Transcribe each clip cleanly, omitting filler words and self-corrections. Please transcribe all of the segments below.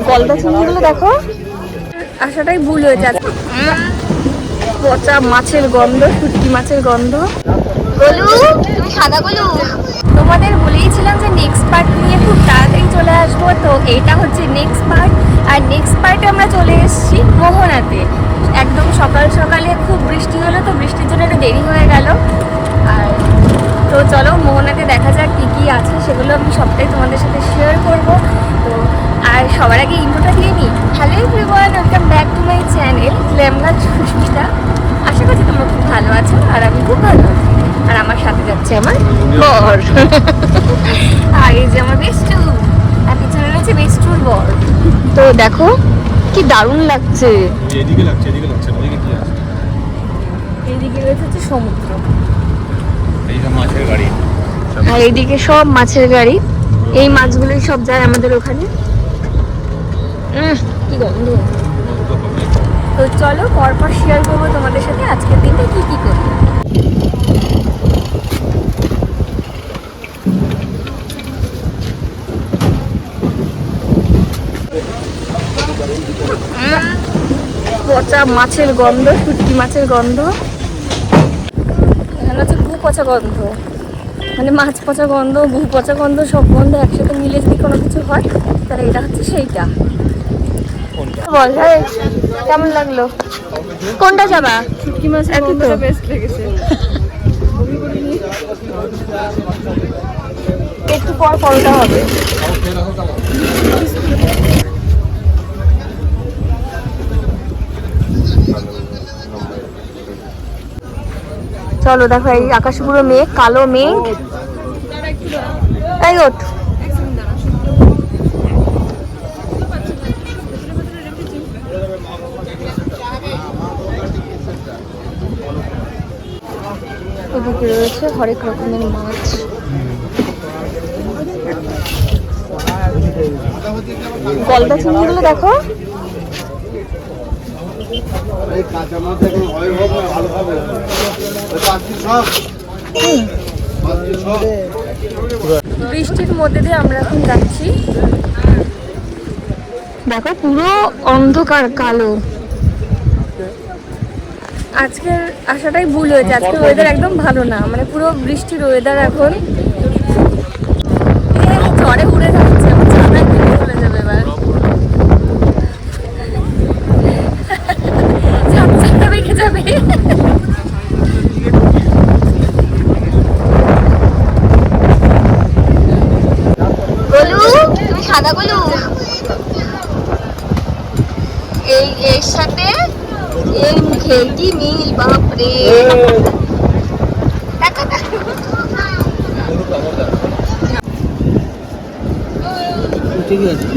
গলদা চিংড়িগুলো দেখো, আসাটাই ভুল হয়েছে। পচা মাছের গন্ধ, শুটকি মাছের গন্ধ। গোলু, তুমি সাদা গোলু। তোমাদের বলেইছিলাম যে নেক্সট পার্ট নিয়ে খুব তাড়াতাড়ি চলে আসবো, তো এইটা হচ্ছে নেক্সট পার্ট। আর নেক্সট পার্টে আমরা চলে এসেছি মোহনাতে। একদম সকাল সকালে খুব বৃষ্টি হলো, তো বৃষ্টির জন্য একটু দেরি হয়ে গেল। আর তো চলো মোহনাতে দেখা যাক কী কী আছে, সেগুলো আমি সবটাই তোমাদের সাথে শেয়ার করবো। তো আর সবার আগে ইন্ট্রোটা দিয়ে নিই। Hello everyone, welcome back to my channel গ্ল্যামলার সুস্মিতা। আশা করছি তোমরা খুব ভালো আছো, আর আমি খুব ভালো আছি। আর আমার সাথে যাচ্ছে আমার বর, আর এই যে আমার বেস্টু, আর পিছনে রয়েছে বেস্টুর বর। তো দেখো কি দারুণ লাগছে। এদিকে লাগছে, এদিকে লাগছে, এদিকে কি আছে? এইদিকে রয়েছে হচ্ছে সমুদ্র, এইটা মাছের গাড়ি, আর এইদিকে সব মাছের গাড়ি। এই মাছগুলোই সব যায় আমাদের ওখানে। কি গন্ধ। তো চলো পরপর শেয়ার করবো তোমাদের সাথে আজকের দিনটা কি কি করি। পচা মাছের গন্ধ, শুটকি মাছের গন্ধ। এখানে হচ্ছে গু পচা গন্ধ, মানে মাছ পচা গন্ধ, গু পচা গন্ধ, সব গন্ধ একসাথে মিলে যদি কোনো কিছু হয় তাহলে এটা হচ্ছে সেইটা। বল হ্যাঁ, কেমন লাগলো? কোনটা যাবা? শুটকি মাছ একটু বেস্ট লেগেছে। একটু পর পরোটা হবে। চলো দেখো, এই আকাশে পুরো মেঘ, কালো মেঘ। তাই ওঠ। এদিকে রয়েছে হরেক রকমের মাছ। গলদা চিংড়িগুলো দেখো, বৃষ্টির মধ্যে দিয়ে আমরা এখন যাচ্ছি। দেখো পুরো অন্ধকার কালো। আজকের আসাটাই ভুল হয়েছে, আজকের ওয়েদার একদম ভালো না, মানে পুরো বৃষ্টির ওয়েদার। এখন ঝড়ে উড়ে যাচ্ছে, ছাতায় ভেঙে চলে যাবে এবার। ছাতা ভেঙে যাবে। গোলু, তুমি সাদা গোলু। এই এর সাথে এর মুখে কি মিল, বাপরে।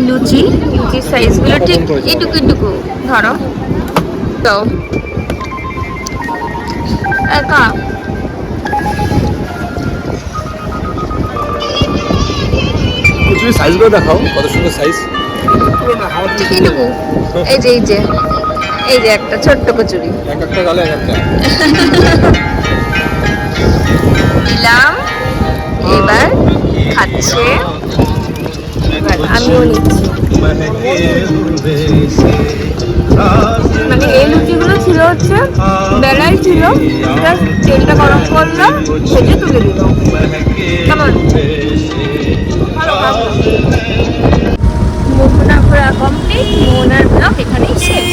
লুচি, লুচির সাইজ গুলো ঠিক এটুকু এটুকু ধরো। তো একা লুচির সাইজগুলো দেখাও, কত সুন্দর সাইজ। ঠিক এটুকু। এই যে এই যে এই যে একটা ছোট্ট কচুরি এক একটা গালে এক একটা দিলাম। এবার খাচ্ছে, এবার আমিও নিচ্ছি। মানে এই লুচিগুলো ছিল হচ্ছে বেলাই ছিল, তেলটা গরম করলো, ভেজে তুলে দিল। কেমন? মোহনা ঘোরা কমপ্লিট, মোহনার ব্লগ এখানেই শেষ।